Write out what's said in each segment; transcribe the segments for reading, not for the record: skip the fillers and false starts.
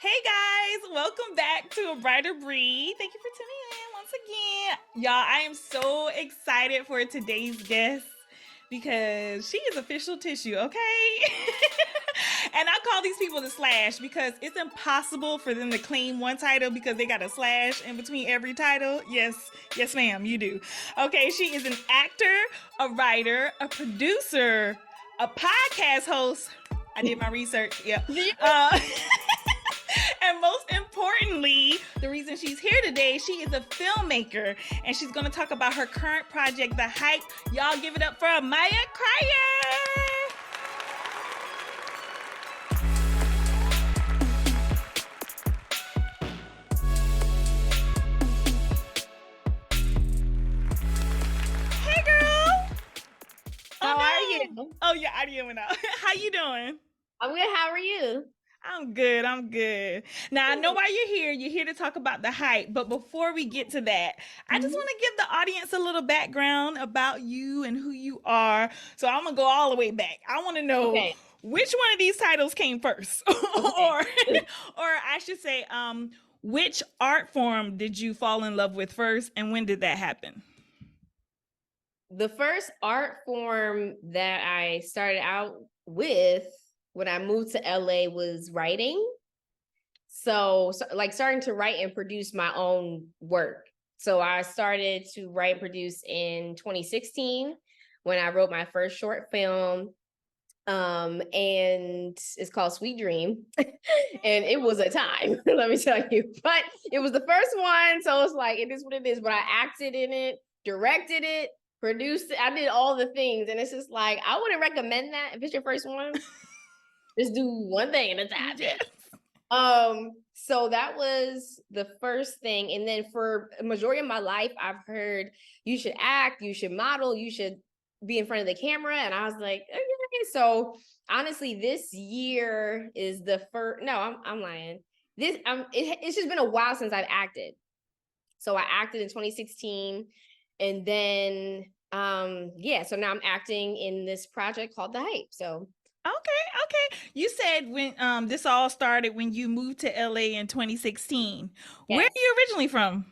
Hey guys, welcome back to A Brighter Breed. Thank you for tuning in once again. Y'all, I am so excited for today's guest because she is official tissue, okay? And I call these people the slash because it's impossible for them to claim one title because they got a slash in between every title. Yes, ma'am, you do. Okay, she is an actor, a writer, a producer, a podcast host. I did my research. Yep. And most importantly, the reason she's here today, she is a filmmaker, and she's going to talk about her current project, The Hype. Y'all give it up for Maya Cryor. Hey, girl. How are you? Oh, your audio went out. How you doing? I'm good. How are you? I'm good. Now, I know why you're here. You're here to talk about The Hype. But before we get to that, I just want to give the audience a little background about you and who you are. So I'm going to go all the way back. I want to know which one of these titles came first? or I should say, which art form did you fall in love with first, and when did that happen? The first art form that I started out with when I moved to LA was writing. So like starting to write and produce my own work. So I started to write and produce in 2016 when I wrote my first short film. And it's called Sweet Dream. And it was a time, let me tell you. But it was the first one. So it's like, it is what it is. But I acted in it, directed it, produced it. I did all the things. And it's just like, I wouldn't recommend that if it's your first one. Just do one thing at a time. Yes. So that was the first thing. And then for a majority of my life, I've heard you should act, you should model, you should be in front of the camera. And I was like, okay. So honestly, this year is the first, no, I'm lying. It's just been a while since I've acted. So I acted in 2016 and then, so now I'm acting in this project called The Hype. So Okay. You said when this all started when you moved to LA in 2016. Yes. Where are you originally from?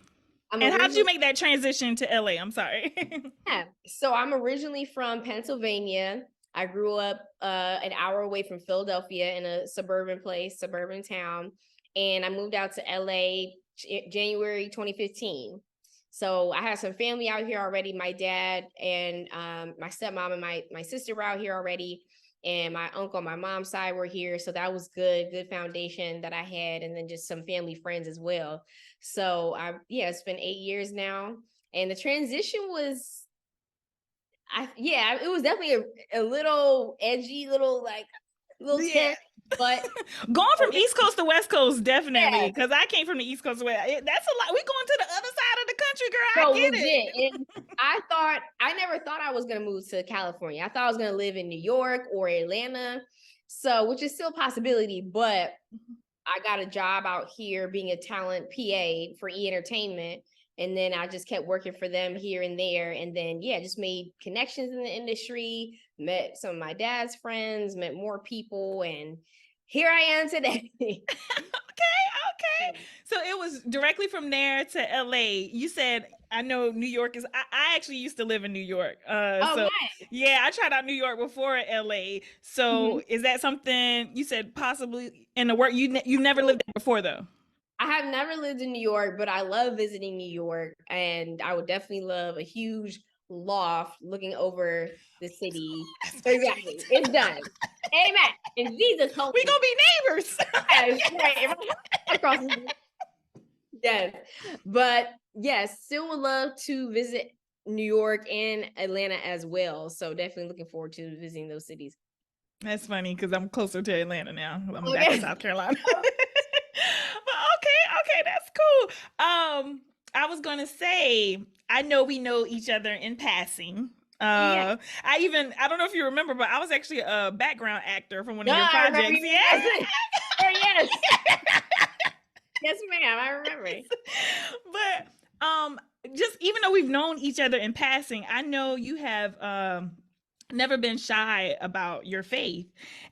And how did you make that transition to LA? I'm sorry. Yeah. So I'm originally from Pennsylvania. I grew up an hour away from Philadelphia in a suburban town. And I moved out to LA January 2015. So I had some family out here already. My dad and my stepmom and my sister were out here already. And my uncle on my mom's side were here. So that was good foundation that I had. And then just some family friends as well. So it's been 8 years now. And the transition was, it was definitely a little edgy, little tense. But going from East Coast to West Coast, definitely, because I came from the East Coast. That's a lot. We going to the other side of the country, girl. I get it. And I never thought I was going to move to California. I thought I was going to live in New York or Atlanta, which is still a possibility. But I got a job out here being a talent PA for E-Entertainment. And then I just kept working for them here and there. And then, just made connections in the industry, met some of my dad's friends, met more people. And here I am today. Okay. So it was directly from there to LA. You said, I know New York is, I actually used to live in New York. Nice. Yeah, I tried out New York before LA. So is that something you said possibly in the work? You've never lived there before though? I have never lived in New York, but I love visiting New York, and I would definitely love a huge loft looking over the city. Exactly. It's done. Amen. And Jesus help we gonna be neighbors. Yes, right. Across the street. Yes. But yes, still would love to visit New York and Atlanta as well. So definitely looking forward to visiting those cities. That's funny because I'm closer to Atlanta now. I'm back in South Carolina. Okay, that's cool. I was gonna say, I know we know each other in passing. I don't know if you remember, but I was actually a background actor from one of your projects. Yes. Yes, ma'am. I remember. But just even though we've known each other in passing, I know you have never been shy about your faith.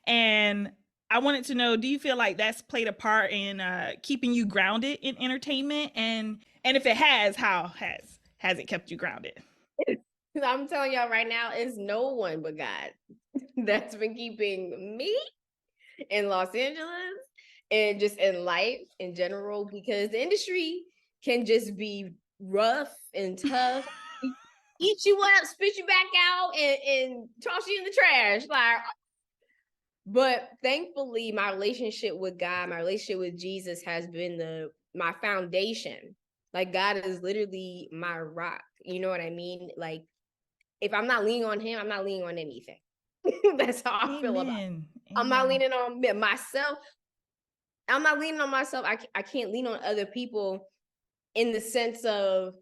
And I wanted to know, do you feel like that's played a part in keeping you grounded in entertainment? And if it has, how has it kept you grounded? I'm telling y'all right now, it's no one but God that's been keeping me in Los Angeles and just in life in general, because the industry can just be rough and tough, eat you up, spit you back out, and toss you in the trash. Like, but thankfully, my relationship with God, my relationship with Jesus has been my foundation. Like, God is literally my rock. You know what I mean? Like, if I'm not leaning on him, I'm not leaning on anything. That's how I feel about it. Amen. I'm not Amen. leaning on myself. I'm not leaning on myself. I can't lean on other people in the sense of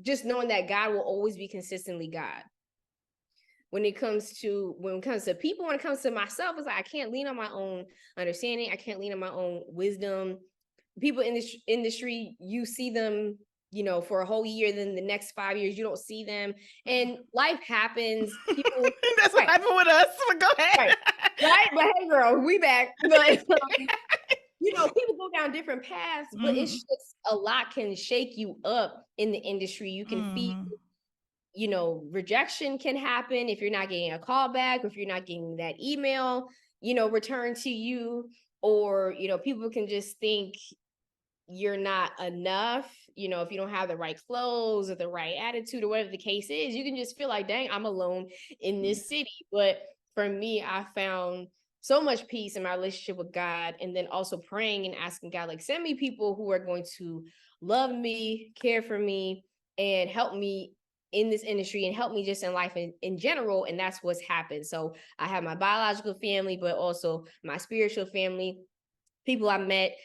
just knowing that God will always be consistently God. When it comes to people, when it comes to myself, it's like I can't lean on my own understanding. I can't lean on my own wisdom. People in this industry, you see them, for a whole year, then the next 5 years you don't see them, and life happens. People, That's what right, happened with us. But go ahead. right, right. But hey, girl, we back. But people go down different paths, but it's Mm-hmm. just a lot can shake you up in the industry. You can feel, Mm-hmm. rejection can happen if you're not getting a call back, or if you're not getting that email, returned to you, or, people can just think you're not enough, if you don't have the right clothes or the right attitude or whatever the case is. You can just feel like, dang, I'm alone in this city. But for me, I found so much peace in my relationship with God, and then also praying and asking God, like, send me people who are going to love me, care for me, and help me in this industry, and help me just in life in general. And that's what's happened. So I have my biological family, but also my spiritual family, people I met,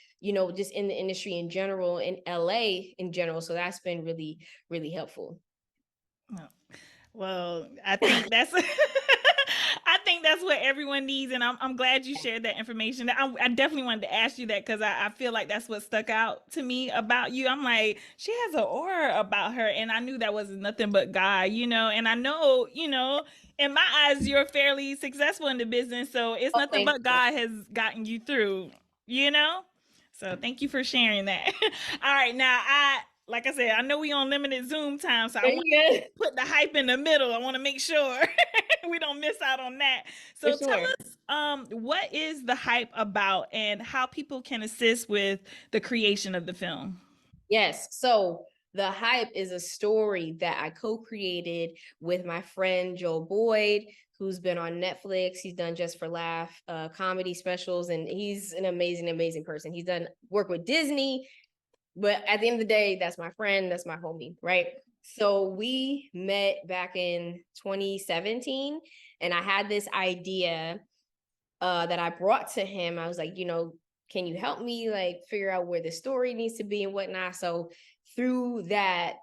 just in the industry in general, in LA in general. So that's been really, really helpful. Oh, well, I think that's I think that's what everyone needs, and I'm glad you shared that information. I definitely wanted to ask you that because I feel like that's what stuck out to me about you. I'm like, she has an aura about her, and I knew that was nothing but God, and I know, in my eyes, you're fairly successful in the business, so it's Oh, nothing thank but you. God has gotten you through, you know. So thank you for sharing that. All right, now like I said, I know we on limited Zoom time, so I want Yeah, put the hype in the middle. I want to make sure we don't miss out on that. for So tell sure. us, what is the hype about, and how people can assist with the creation of the film? Yes. So the hype is a story that I co-created with my friend Joel Boyd, who's been on Netflix. He's done Just for Laugh, comedy specials, and he's an amazing, amazing person. He's done work with Disney, but at the end of the day, that's my friend, that's my homie, right? So we met back in 2017, and I had this idea that I brought to him. I was like, can you help me like figure out where the story needs to be and whatnot? So through that,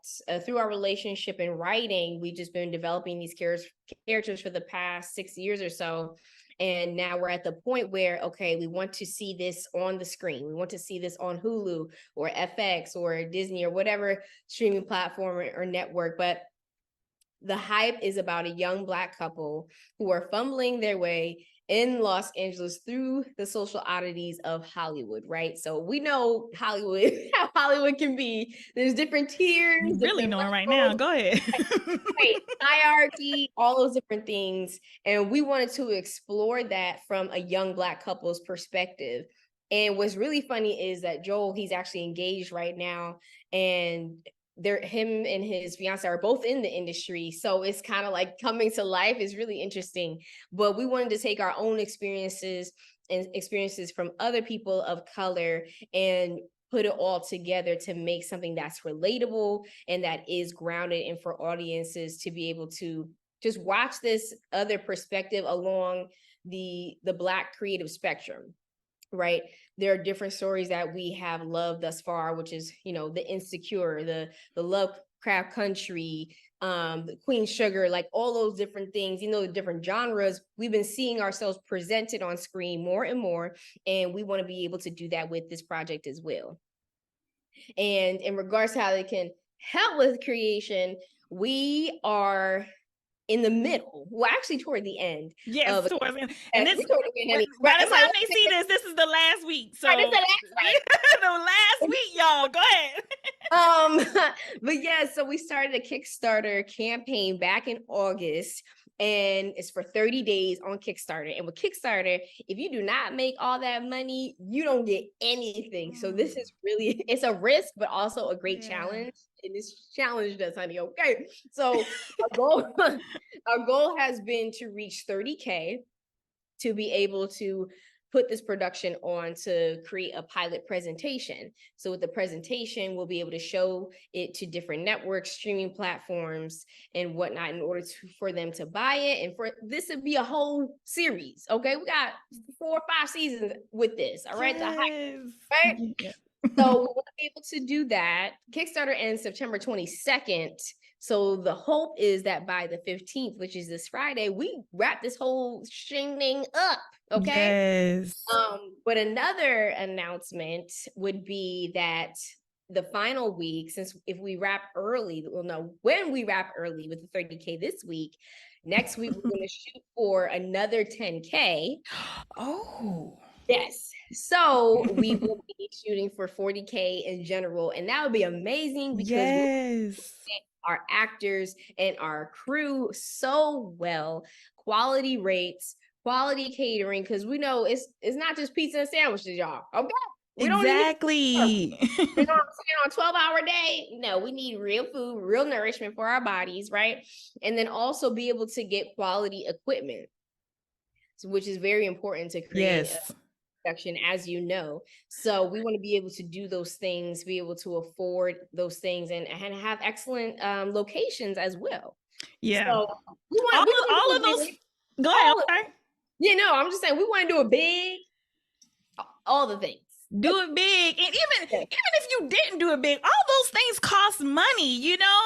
through our relationship in writing, we've just been developing these characters for the past 6 years or so. And now we're at the point where, okay, we want to see this on the screen. We want to see this on Hulu or FX or Disney or whatever streaming platform or network. But the hype is about a young Black couple who are fumbling their way in Los Angeles through the social oddities of Hollywood, right? So we know Hollywood, how Hollywood can be. There's different tiers, You really different knowing right now. levels, Go ahead. right? Hierarchy, all those different things. And we wanted to explore that from a young Black couple's perspective. And what's really funny is that Joel, he's actually engaged right now, and him and his fiance are both in the industry. So it's kind of like coming to life. Is really interesting. But we wanted to take our own experiences and experiences from other people of color and put it all together to make something that's relatable and that is grounded, and for audiences to be able to just watch this other perspective along the Black creative spectrum, right? There are different stories that we have loved thus far, which is, the Insecure, the Lovecraft Country, the Queen Sugar, like all those different things, the different genres. We've been seeing ourselves presented on screen more and more, and we want to be able to do that with this project as well. And in regards to how they can help with creation, we are in the middle. Well, actually toward the end. Yes, Of towards and this we toward the end, honey. by Right. the It's like, time they see this, this is the last week. So right, this is the last the last week, y'all. Go ahead. but yeah, so we started a Kickstarter campaign back in August, and it's for 30 days on Kickstarter. And with Kickstarter, if you do not make all that money, you don't get anything. So this is really, it's a risk, but also a great challenge. And this challenged us, honey. Okay. So our goal has been to reach 30K to be able to put this production on to create a pilot presentation. So with the presentation, we'll be able to show it to different networks, streaming platforms, and whatnot in order for them to buy it. And for this to be a whole series. Okay, we got 4 or 5 seasons with this. All right, right. Yeah. So we will be able to do that. Kickstarter ends September 22nd. So the hope is that by the 15th, which is this Friday, we wrap this whole shindig up. Okay. Yes. But another announcement would be that the final week, since if we wrap early, we'll know when we wrap early with the 30K this week. Next week, we're going to shoot for another 10K. Oh. Yes. So we will be shooting for 40K in general. And that would be amazing because our actors and our crew so well, quality rates, quality catering, because we know it's not just pizza and sandwiches, y'all. Okay. We exactly. Don't need, you know what I'm saying, on a 12-hour day. No, we need real food, real nourishment for our bodies, right? And then also be able to get quality equipment, which is very important to create a production, as you know. So we want to be able to do those things, be able to afford those things, and have excellent locations as well. Yeah. So we want all of those. Go ahead. You know, I'm just saying we want to do it big. All the things. Do it big. And even if you didn't do it big, all those things cost money, you know?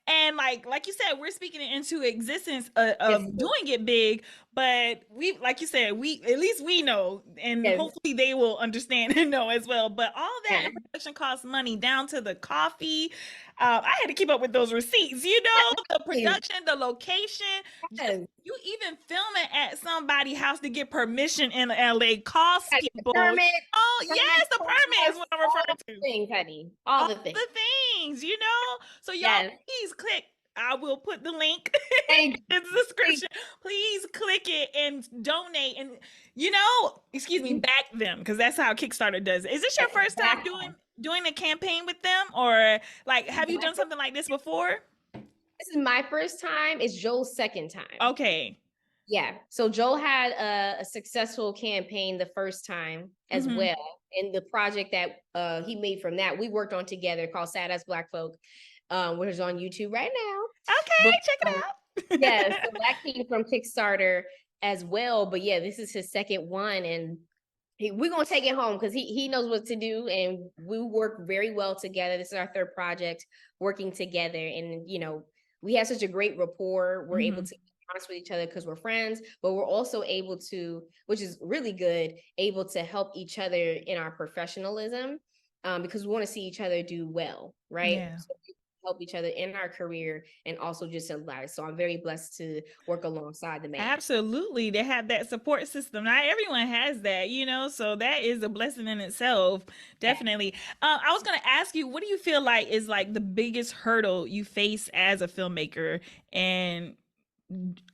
And like you said, we're speaking it into existence of doing it big, but we, like you said, at least we know, and hopefully they will understand and know as well. But all that production costs money, down to the coffee. I had to keep up with those receipts, you know, the production, the location. You even filming at somebody's house to get permission in LA costs people. Oh, yes, the permit is what I'm referring to. Things, honey. All the things. The things, you know? So y'all, please click. I will put the link in the description. Please click it and donate, and, you know, back them, because that's how Kickstarter does it. Is this your first time doing a campaign with them, or like have you done something like this before? This is my first time. It's Joel's second time. Okay. Yeah. So Joel had a successful campaign the first time as well. And the project that he made from that, we worked on together, called Sad Ass Black Folk, which is on YouTube right now. Okay, check it out. Yeah, so that came from Kickstarter as well. But yeah, this is his second one, and we're gonna take it home because he knows what to do, and we work very well together. This is our third project working together, and you know, we have such a great rapport. We're able to be honest with each other because we're friends, but we're also able to, which is really good, able to help each other in our professionalism, because we want to see each other do well, right? Yeah. So we help each other in our career and also just in life. So I'm very blessed to work alongside the man. Absolutely. They have that support system. Not everyone has that, you know, so that is a blessing in itself. Definitely. I was going to ask you, what do you feel like is like the biggest hurdle you face as a filmmaker, and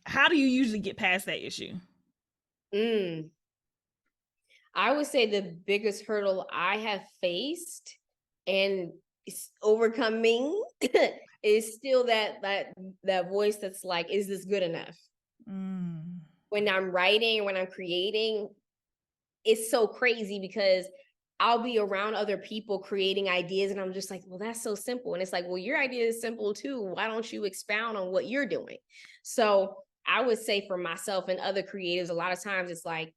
how do you usually get past that issue? I would say the biggest hurdle I have faced and overcoming is still that voice that's like, is this good enough? When I'm writing, when I'm creating, it's so crazy because I'll be around other people creating ideas and I'm just like, well, that's so simple. And it's like, well, your idea is simple too. Why don't you expound on what you're doing? So I would say for myself and other creatives, a lot of times it's like,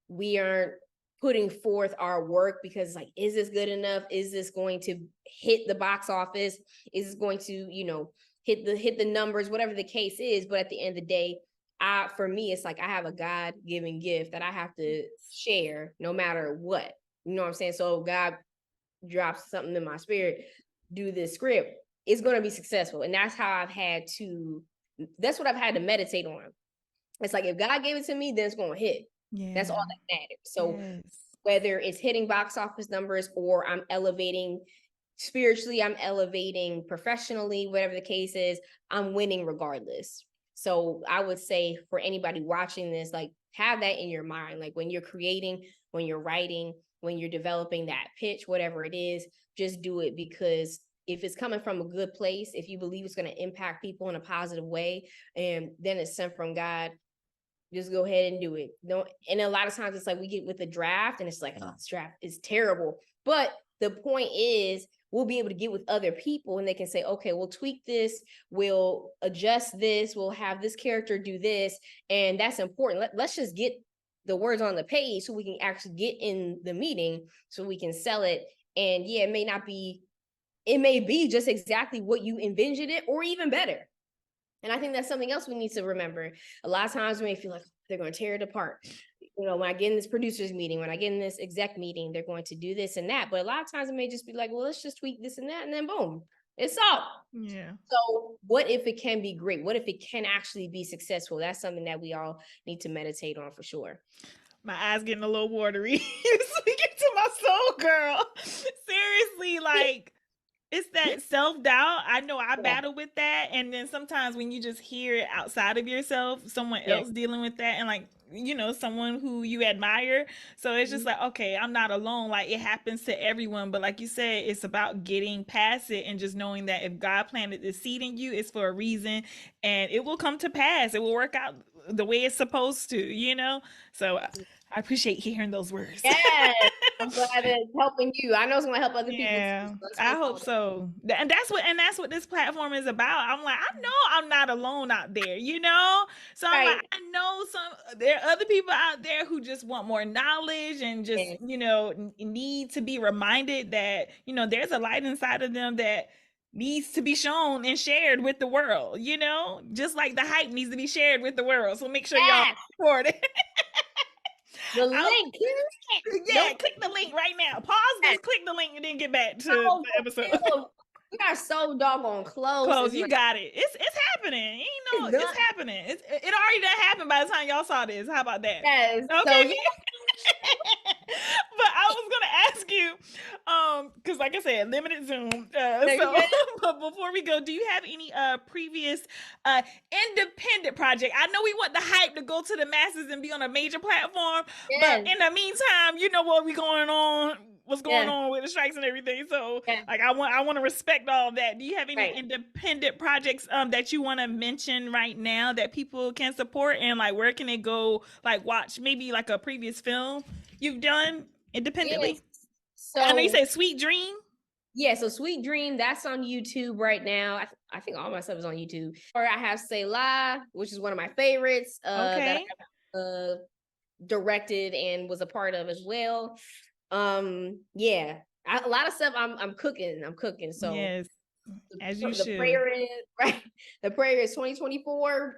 we aren't putting forth our work because like, is this good enough? Is this going to hit the box office? Is this going to, you know, hit the numbers, whatever the case is. But at the end of the day, for me, it's like, I have a God-given gift that I have to share no matter what. You know what I'm saying? So God drops something in my spirit, do this script, it's going to be successful. And that's how I've had to That's what I've had to meditate on. It's like, if God gave it to me, then it's going to hit. Yeah. That's all that matters. So yes. whether it's hitting box office numbers or I'm elevating spiritually, I'm elevating professionally, whatever the case is, I'm winning regardless. So I would say for anybody watching this, like, have that in your mind. Like, when you're creating, when you're writing, when you're developing that pitch, whatever it is, just do it, because if it's coming from a good place, if you believe it's going to impact people in a positive way, and then it's sent from God, just go ahead and do it. No, and a lot of times it's like we get with the draft and it's like, oh, this draft is terrible. But the point is, we'll be able to get with other people and they can say, okay, we'll tweak this, we'll adjust this, we'll have this character do this. And that's important. Let's just get the words on the page so we can actually get in the meeting so we can sell it. And yeah, it may be just exactly what you envisioned it, or even better. And I think that's something else we need to remember. A lot of times we may feel like they're going to tear it apart. You know, when I get in this producers meeting, when I get in this exec meeting, they're going to do this and that. But a lot of times it may just be like, well, let's just tweak this and that, and then boom, it's out. Yeah. So what if it can be great? What if it can actually be successful? That's something that we all need to meditate on for sure. My eyes getting a little watery. You're speaking to my soul, girl. Seriously, like, it's that self-doubt. I know I battle with that. And then sometimes when you just hear it outside of yourself, someone else dealing with that, and like, you know, someone who you admire. So it's just like, okay, I'm not alone. Like, it happens to everyone. But like you said, it's about getting past it and just knowing that if God planted the seed in you, it's for a reason, and it will come to pass. It will work out the way it's supposed to, you know? So I appreciate hearing those words. Yes, I'm glad it's helping you. I know it's going to help other people too. So I hope so. And that's what this platform is about. I'm like, I know I'm not alone out there, you know? So I'm like, I know there are other people out there who just want more knowledge and just, you know, need to be reminded that, you know, there's a light inside of them that needs to be shown and shared with the world, you know? Just like the hype needs to be shared with the world. So make sure y'all support it. The link. Click the link right now. Pause this, click the link, and then get back to the episode. We are so doggone close. You got it. It's happening. You know, it's happening. It already done happened by the time y'all saw this. How about that? Yes. Okay. So, but I was gonna ask you, because like I said, limited Zoom. But before we go, do you have any previous independent project? I know we want the hype to go to the masses and be on a major platform, but in the meantime, you know what's going on with the strikes and everything. So like I want to respect all of that. Do you have any independent projects that you want to mention right now that people can support, and like where can they go, like watch maybe like a previous film you've done independently? So I know you said Sweet Dream. Yeah, so Sweet Dream, that's on YouTube right now. I think all my stuff is on YouTube. Or I have Say La, which is one of my favorites that I have directed and was a part of as well. A lot of stuff I'm cooking. So yes, as you should. The prayer is 2024.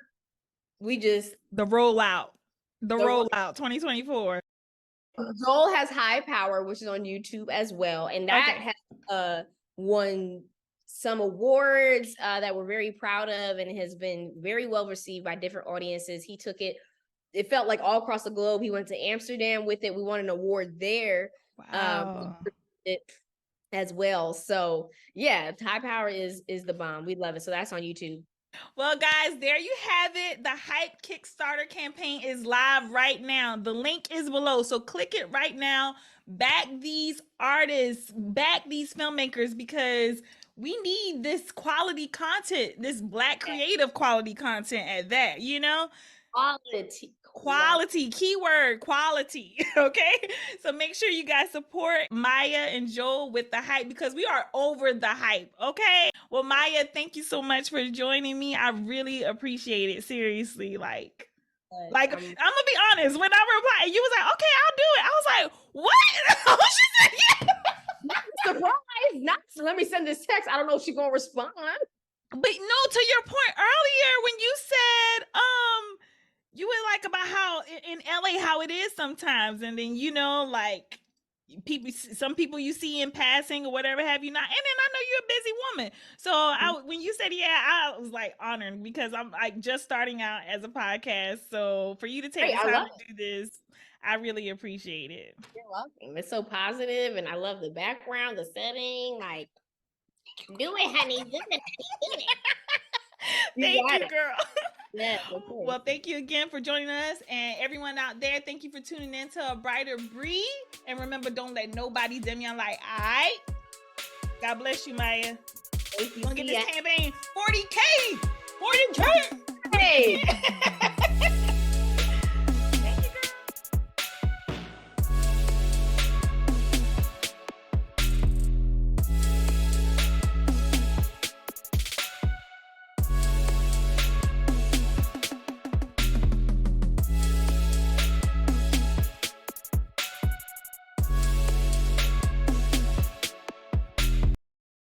The rollout 2024. Joel Has High Power, which is on YouTube as well, and that has won some awards that we're very proud of, and has been very well received by different audiences. He took it felt like all across the globe. He went to Amsterdam with it. We won an award there. Wow. As well. So yeah, High Power is the bomb. We love it. So that's on YouTube. Well, guys, there you have it. The Hype Kickstarter campaign is live right now. The link is below. So click it right now. Back these artists, back these filmmakers, because we need this quality content, this Black creative quality content at that, you know? Quality, keyword quality. Okay, so make sure you guys support Maya and Joel with the hype, because we are over the hype. Okay, well, Maya, thank you so much for joining me. I really appreciate it. Seriously, like I'm gonna be honest, when I replied, you was like, okay, I'll do it. I was like, what? She said, yeah. Not surprised. Let me send this text. I don't know if she's gonna respond. But no, to your point earlier when you said you were like about how in LA how it is sometimes, and then, you know, like some people you see in passing or whatever have you not, and then I know you're a busy woman, so when you said I was like honored because I'm like just starting out as a podcast, so for you to take Hey, the I time love to do this, I really appreciate it. You're welcome. It's so positive, and I love the background, the setting. Like, do it, honey. Do it, honey. Do it. You Thank got you, it. girl. Yes, of course. Well, thank you again for joining us, and everyone out there, thank you for tuning in to A Brighter Breed. And remember, don't let nobody dim your light. All right. God bless you, Maya. Thank you. We're gonna get See ya. this campaign 40K. 40K. Hey.